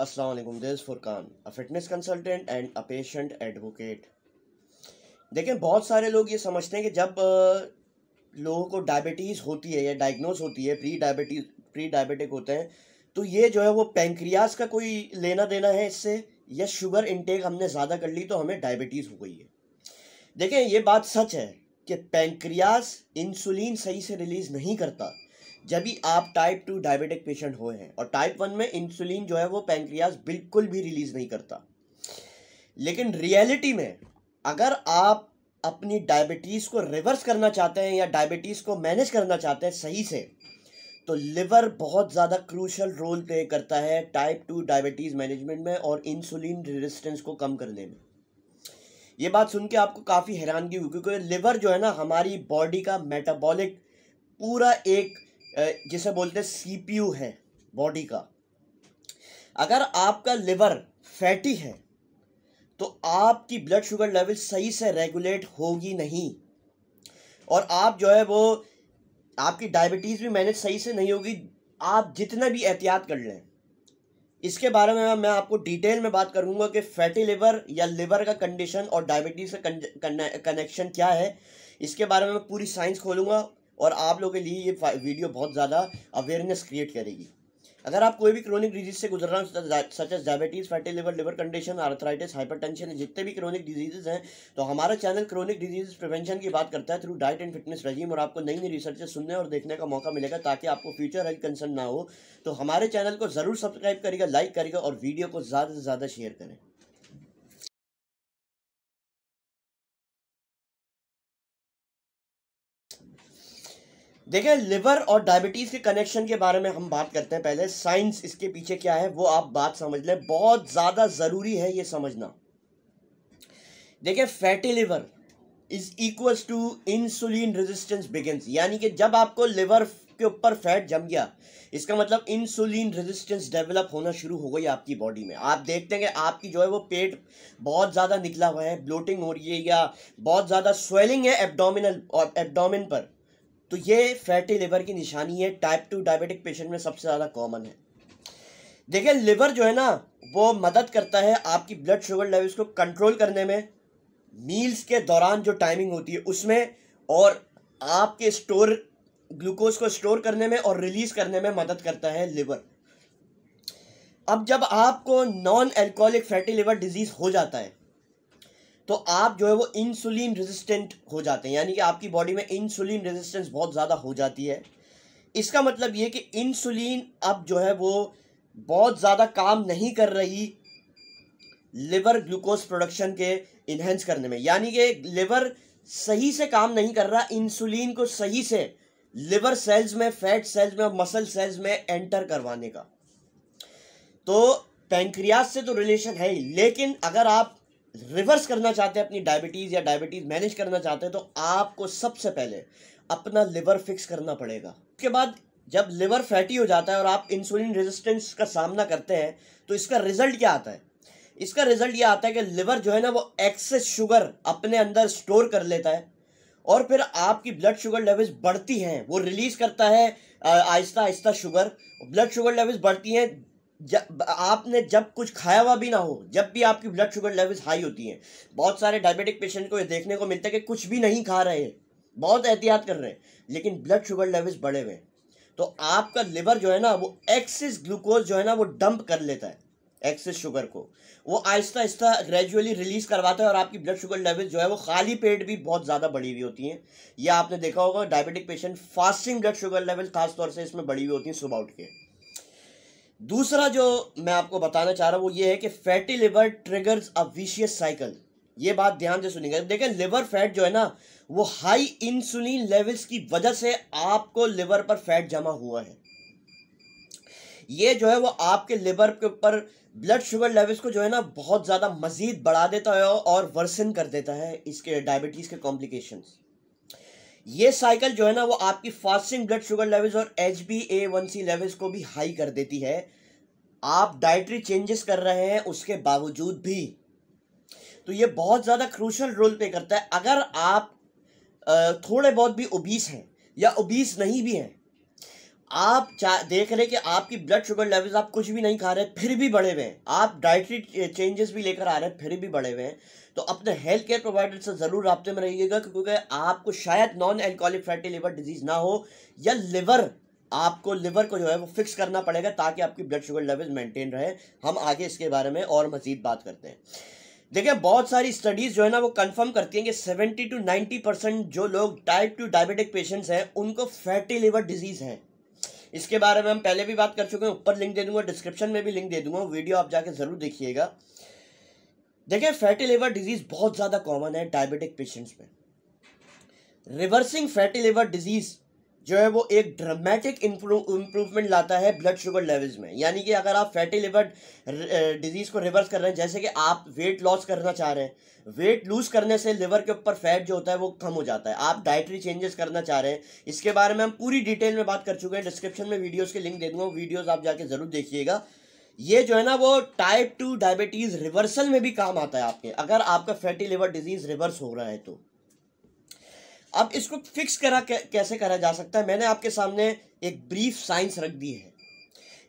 अस्सलाम वालेकुम, this is Furqan, a fitness consultant and a patient advocate. देखें, बहुत सारे लोग ये समझते हैं कि जब लोगों को डायबिटीज़ होती है या डायग्नोज होती है, प्री डायबिटिक होते हैं, तो ये जो है वो पैंक्रियाज का कोई लेना देना है इससे, या शुगर इनटेक हमने ज़्यादा कर ली तो हमें डायबिटीज़ हो गई है। देखें, ये बात सच है कि पैंक्रियाज इंसुलिन सही से रिलीज़ नहीं करता जब भी आप टाइप 2 डायबिटिक पेशेंट हुए हैं, और टाइप 1 में इंसुलिन जो है वो पैंक्रियाज बिल्कुल भी रिलीज़ नहीं करता। लेकिन रियलिटी में अगर आप अपनी डायबिटीज़ को रिवर्स करना चाहते हैं या डायबिटीज़ को मैनेज करना चाहते हैं सही से, तो लिवर बहुत ज़्यादा क्रूशल रोल प्ले करता है टाइप 2 डायबिटीज़ मैनेजमेंट में और इंसुलिन रेजिस्टेंस को कम करने में। ये बात सुन के आपको काफ़ी हैरानगी हुई, क्योंकि लिवर जो है ना हमारी बॉडी का मेटाबॉलिक पूरा एक जिसे बोलते हैं सीपीयू है बॉडी का। अगर आपका लिवर फैटी है तो आपकी ब्लड शुगर लेवल सही से रेगुलेट होगी नहीं, और आप जो है वो आपकी डायबिटीज़ भी मैनेज सही से नहीं होगी, आप जितना भी एहतियात कर लें। इसके बारे में मैं आपको डिटेल में बात करूंगा कि फैटी लिवर या लिवर का कंडीशन और डायबिटीज़ का कनेक्शन क्या है। इसके बारे में मैं पूरी साइंस खोलूंगा और आप लोगों के लिए ये वीडियो बहुत ज़्यादा अवेयरनेस क्रिएट करेगी। अगर आप कोई भी क्रोनिक डिजीज से गुजर रहे हैं, such as diabetes, fatty liver, liver condition, arthritis, hypertension, जितने भी क्रोनिक डिजीजेज हैं, तो हमारा चैनल क्रोनिक डिजीज प्रिवेंशन की बात करता है through diet and fitness regime, और आपको नई नई रिसर्च सुनने और देखने का मौका मिलेगा ताकि आपको फ्यूचर हेल्थ कंसर्न ना हो। तो हमारे चैनल को ज़रूर सब्सक्राइब करेगा, लाइक करेगा और वीडियो को ज़्यादा से ज़्यादा शेयर करें। देखिए, लिवर और डायबिटीज़ के कनेक्शन के बारे में हम बात करते हैं। पहले साइंस इसके पीछे क्या है वो आप बात समझ लें, बहुत ज़्यादा ज़रूरी है ये समझना। देखिए, fatty liver is equals to insulin resistance begins, यानी कि जब आपको लिवर के ऊपर फैट जम गया, इसका मतलब इंसुलिन रेजिस्टेंस डेवलप होना शुरू हो गई आपकी बॉडी में। आप देखते हैं कि आपकी जो है वो पेट बहुत ज़्यादा निकला हुआ है, ब्लोटिंग हो रही है या बहुत ज़्यादा स्वेलिंग है एब्डोमिन पर, तो ये फैटी लिवर की निशानी है। टाइप 2 डायबिटिक पेशेंट में सबसे ज़्यादा कॉमन है। देखिए, लिवर जो है ना वो मदद करता है आपकी ब्लड शुगर लेवल्स को कंट्रोल करने में, मील्स के दौरान जो टाइमिंग होती है उसमें, और आपके ग्लूकोज को स्टोर करने में और रिलीज करने में मदद करता है लिवर। अब जब आपको non alcoholic fatty liver disease हो जाता है तो आप जो है वो इंसुलिन रेजिस्टेंट हो जाते हैं, यानी कि आपकी बॉडी में इंसुलिन रेजिस्टेंस बहुत ज़्यादा हो जाती है। इसका मतलब ये कि इंसुलिन अब जो है वो बहुत ज़्यादा काम नहीं कर रही लिवर ग्लूकोज प्रोडक्शन के इन्हेंस करने में, यानी कि लिवर सही से काम नहीं कर रहा इंसुलिन को सही से लिवर सेल्स में, फैट सेल्स में और मसल सेल्स में एंटर करवाने का। तो पैंक्रियास से तो रिलेशन है ही, लेकिन अगर आप रिवर्स करना चाहते हैं अपनी डायबिटीज़ या डायबिटीज़ मैनेज करना चाहते हैं तो आपको सबसे पहले अपना लिवर फिक्स करना पड़ेगा। उसके बाद जब लिवर फैटी हो जाता है और आप इंसुलिन रेजिस्टेंस का सामना करते हैं तो इसका रिजल्ट क्या आता है? इसका रिजल्ट ये आता है कि लिवर जो है ना वो एक्सेस शुगर अपने अंदर स्टोर कर लेता है, और फिर आपकी ब्लड शुगर लेवल्स बढ़ती हैं, वो रिलीज करता है Aahista Aahista sugar, blood sugar levels बढ़ती हैं। आपने जब कुछ खाया हुआ भी ना हो, जब भी आपकी ब्लड शुगर लेवल्स हाई होती हैं, बहुत सारे डायबिटिक पेशेंट को ये देखने को मिलता है कि कुछ भी नहीं खा रहे हैं, बहुत एहतियात कर रहे हैं, लेकिन ब्लड शुगर लेवल्स बढ़े हुए हैं, तो आपका लिवर जो है ना वो एक्सेस ग्लूकोज जो है ना वो डंप कर लेता है, एक्सेस शुगर को वो आहिस्ता आहिस्ता ग्रेजुअली रिलीज करवाता है, और आपकी ब्लड शुगर लेवल जो है वो खाली पेट भी बहुत ज़्यादा बढ़ी हुई होती हैं। यह आपने देखा होगा, diabetic patient fasting blood sugar level खासतौर से इसमें बढ़ी हुई होती हैं सुबह उठ के। दूसरा जो मैं आपको बताना चाह रहा हूँ वो ये है कि fatty liver triggers a vicious cycle. ये बात ध्यान से सुनिएगा। देखिए, लिवर फैट जो है ना वो हाई इंसुलिन लेवल्स की वजह से आपको लिवर पर फैट जमा हुआ है, ये जो है वो आपके लिवर के ऊपर ब्लड शुगर लेवल्स को जो है ना बहुत ज़्यादा मजीद बढ़ा देता है और वर्सन कर देता है इसके डायबिटीज़ के कॉम्प्लिकेशंस। ये साइकिल जो है ना वो आपकी फास्टिंग ब्लड शुगर लेवल्स और HbA1c लेवल्स को भी हाई कर देती है, आप डाइटरी चेंजेस कर रहे हैं उसके बावजूद भी। तो ये बहुत ज़्यादा क्रूशल रोल प्ले करता है। अगर आप थोड़े बहुत भी ओबीस हैं या ओबीस नहीं भी हैं, आप देख रहे कि आपकी ब्लड शुगर लेवल्स, आप कुछ भी नहीं खा रहे फिर भी बढ़े हुए हैं, आप डाइटरी चेंजेस भी लेकर आ रहे हैं फिर भी बढ़े हुए हैं, तो अपने हेल्थ केयर प्रोवाइडर से ज़रूर राब्ते में रहिएगा, क्योंकि आपको शायद non alcoholic fatty liver disease ना हो, या आपको लिवर को जो है वो फिक्स करना पड़ेगा ताकि आपकी ब्लड शुगर लेवल मेंटेन रहे। हम आगे इसके बारे में और मज़ीद बात करते हैं। देखिए, बहुत सारी स्टडीज़ जो है ना वो कंफर्म करती हैं कि 70 to 90% जो लोग टाइप 2 डायबिटिक पेशेंट्स हैं उनको फैटी लिवर डिजीज़ है। इसके बारे में हम पहले भी बात कर चुके हैं, ऊपर लिंक दे दूंगा, डिस्क्रिप्शन में भी लिंक दे दूंगा, वीडियो आप जाके ज़रूर देखिएगा। देखिए, फैटी लिवर डिजीज़ बहुत ज़्यादा कॉमन है डायबिटिक पेशेंट्स में। रिवर्सिंग फैटी लिवर डिजीज़ जो है वो एक ड्रामेटिक इम्प्रूवमेंट लाता है ब्लड शुगर लेवल्स में। यानी कि अगर आप फैटी लिवर डिजीज़ को रिवर्स कर रहे हैं, जैसे कि आप वेट लॉस करना चाह रहे हैं, वेट लूज करने से लिवर के ऊपर फैट जो होता है वो कम हो जाता है। आप डाइटरी चेंजेस करना चाह रहे हैं, इसके बारे में हम पूरी डिटेल में बात कर चुके हैं, डिस्क्रिप्शन में वीडियोस के लिंक दे दूंगा, वीडियोस आप जाके ज़रूर देखिएगा। ये जो है ना वो टाइप 2 डायबिटीज़ रिवर्सल में भी काम आता है आपके, अगर आपका फैटी लिवर डिजीज़ रिवर्स हो रहा है तो। अब इसको फिक्स कैसे करा जा सकता है, मैंने आपके सामने एक ब्रीफ साइंस रख दी है।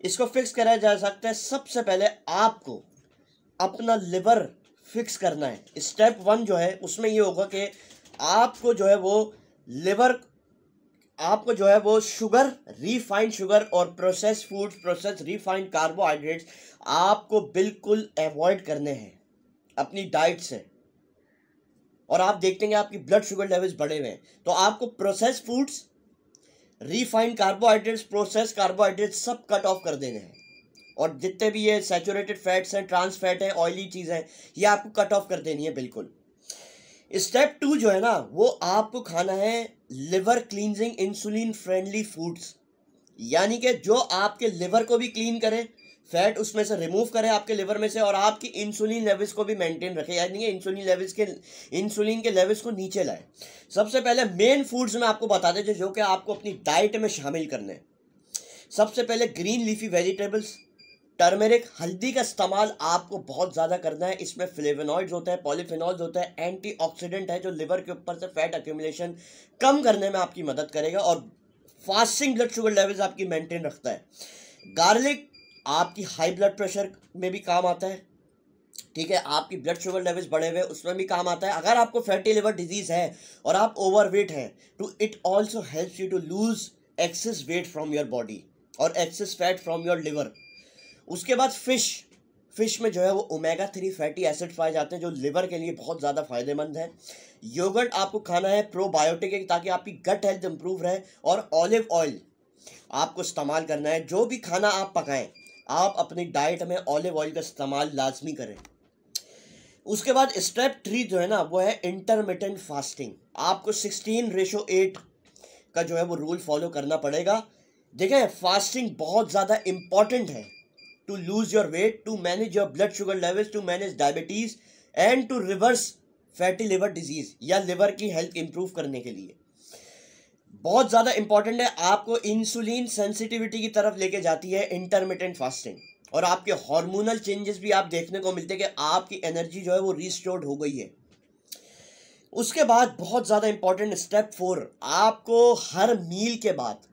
इसको फिक्स करा जा सकता है, सबसे पहले आपको अपना लिवर फिक्स करना है। स्टेप 1 जो है उसमें ये होगा कि आपको जो है वो शुगर, रिफाइंड शुगर और process foods, process refined carbohydrates आपको बिल्कुल अवॉइड करने हैं अपनी डाइट से। और आप देखते हैं आपकी ब्लड शुगर लेवल्स बढ़े हुए हैं, तो आपको process foods, refined carbohydrates, process carbohydrates सब कट ऑफ कर देने हैं, और जितने भी ये सैचुरेटेड फैट्स हैं, ट्रांस फैट है, ऑयली चीज़ें हैं, ये आपको कट ऑफ कर देनी है बिल्कुल। स्टेप 2 जो है ना वो आपको खाना है liver cleansing insulin friendly foods, यानी कि जो आपके लिवर को भी क्लीन करे, फैट उसमें से रिमूव करे आपके लिवर में से, और आपकी इंसुलिन लेवल्स को भी मेंटेन रखे, यानी कि इंसुलिन के लेवल्स को नीचे लाए। सबसे पहले मेन फूड्स में आपको बता दें जो कि आपको अपनी डाइट में शामिल करने। सबसे पहले ग्रीन लीफी वेजिटेबल्स, टर्मेरिक, हल्दी का इस्तेमाल आपको बहुत ज़्यादा करना है। इसमें फ्लेवोनॉइड्स होते हैं, पॉलीफेनॉल्स होते हैं, एंटीऑक्सीडेंट है जो लिवर के ऊपर से फैट एक्यूमुलेशन कम करने में आपकी मदद करेगा और फास्टिंग ब्लड शुगर लेवल्स आपकी मेंटेन रखता है। गार्लिक आपकी हाई ब्लड प्रेशर में भी काम आता है, ठीक है, आपकी ब्लड शुगर लेवल्स बढ़े हुए उसमें भी काम आता है। अगर आपको फैटी लिवर डिजीज़ है और आप ओवरवेट हैं तो it also helps you to lose excess weight from your body और excess fat from your liver. उसके बाद फिश में जो है वो ओमेगा 3 फैटी एसिड पाए जाते हैं जो लिवर के लिए बहुत ज़्यादा फायदेमंद है। योगर्ट आपको खाना है, प्रोबायोटिक है ताकि आपकी गट हेल्थ इंप्रूव रहे, और ऑलिव ऑयल आपको इस्तेमाल करना है। जो भी खाना आप पकाएं आप अपनी डाइट में ऑलिव ऑयल का इस्तेमाल लाजमी करें। उसके बाद स्टेप 3 जो है ना वो है इंटरमिटेंट फास्टिंग। आपको 16:8 का जो है वो रूल फॉलो करना पड़ेगा। देखिए, फास्टिंग बहुत ज़्यादा इंपॉर्टेंट है to lose your weight, to manage your blood sugar levels, to manage diabetes and to reverse fatty liver disease या लिवर की हेल्थ इंप्रूव करने के लिए बहुत ज़्यादा इंपॉर्टेंट है। आपको इंसुलिन सेंसिटिविटी की तरफ लेके जाती है इंटरमिटेंट फास्टिंग, और आपके हार्मोनल चेंजेस भी आप देखने को मिलते हैं कि आपकी एनर्जी जो है वो रिस्टोर्ड हो गई है। उसके बाद बहुत ज़्यादा इंपॉर्टेंट स्टेप 4, आपको हर मील के बाद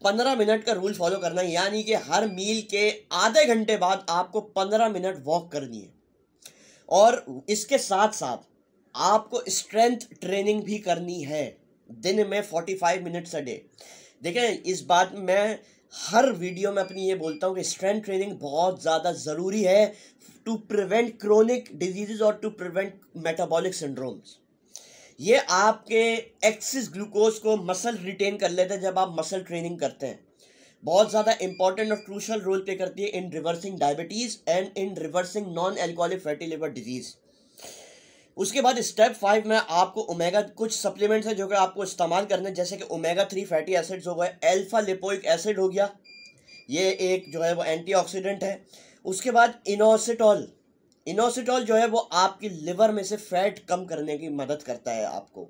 15 मिनट का रूल फॉलो करना है, यानी कि हर मील के आधे घंटे बाद आपको 15 मिनट वॉक करनी है, और इसके साथ साथ आपको स्ट्रेंथ ट्रेनिंग भी करनी है दिन में 45 मिनट्स अ डे। देखिए, इस बात में हर वीडियो में अपनी ये बोलता हूँ कि स्ट्रेंथ ट्रेनिंग बहुत ज़्यादा ज़रूरी है टू प्रिवेंट क्रोनिक डिजीजेज और टू प्रिवेंट मेटाबॉलिक सिंड्रोम्स। ये आपके एक्सेस ग्लूकोज को मसल रिटेन कर लेते हैं जब आप मसल ट्रेनिंग करते हैं। बहुत ज़्यादा इंपॉर्टेंट और क्रूशल रोल प्ले करती है in reversing diabetes and in reversing non alcoholic fatty liver disease. उसके बाद स्टेप 5 में आपको ओमेगा, कुछ सप्लीमेंट्स है जो कि आपको इस्तेमाल करने हैं, जैसे कि ओमेगा 3 फैटी एसिड्स हो गए, अल्फा लिपोइक एसिड हो गया, ये एक जो है वो एंटीऑक्सीडेंट है। उसके बाद इनोसिटॉल जो है वो आपकी लिवर में से फैट कम करने की मदद करता है आपको।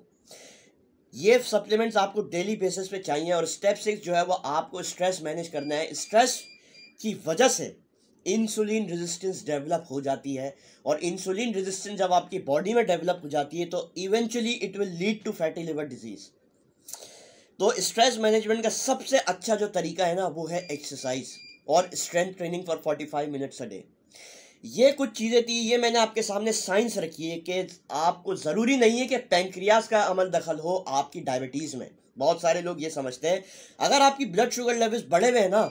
ये सप्लीमेंट्स आपको डेली बेसिस पे चाहिए। और स्टेप 6 जो है वो आपको स्ट्रेस मैनेज करना है। स्ट्रेस की वजह से इंसुलिन रेजिस्टेंस डेवलप हो जाती है, और इंसुलिन रेजिस्टेंस जब आपकी बॉडी में डेवलप हो जाती है तो eventually it will lead to fatty liver disease. तो स्ट्रेस मैनेजमेंट का सबसे अच्छा जो तरीका है ना, वो है एक्सरसाइज और strength training for 45 minutes a day. ये कुछ चीज़ें थी, ये मैंने आपके सामने साइंस रखी है कि आपको ज़रूरी नहीं है कि पैंक्रियाज का अमल दखल हो आपकी डायबिटीज़ में। बहुत सारे लोग ये समझते हैं अगर आपकी ब्लड शुगर लेवल्स बढ़े हुए हैं ना,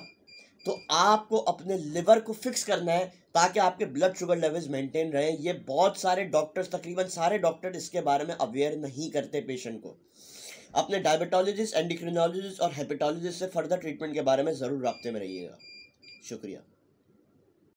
तो आपको अपने लिवर को फिक्स करना है ताकि आपके ब्लड शुगर लेवल्स मेंटेन रहें। ये बहुत सारे डॉक्टर्स, तकरीबन सारे डॉक्टर इसके बारे में अवेयर नहीं करते पेशेंट को। अपने डायबिटोलॉजिस्ट, एंडोक्रिनोलॉजिस्ट और हेपेटोलॉजिस्ट से फर्दर ट्रीटमेंट के बारे में ज़रूर राब्ते में रहिएगा। शुक्रिया।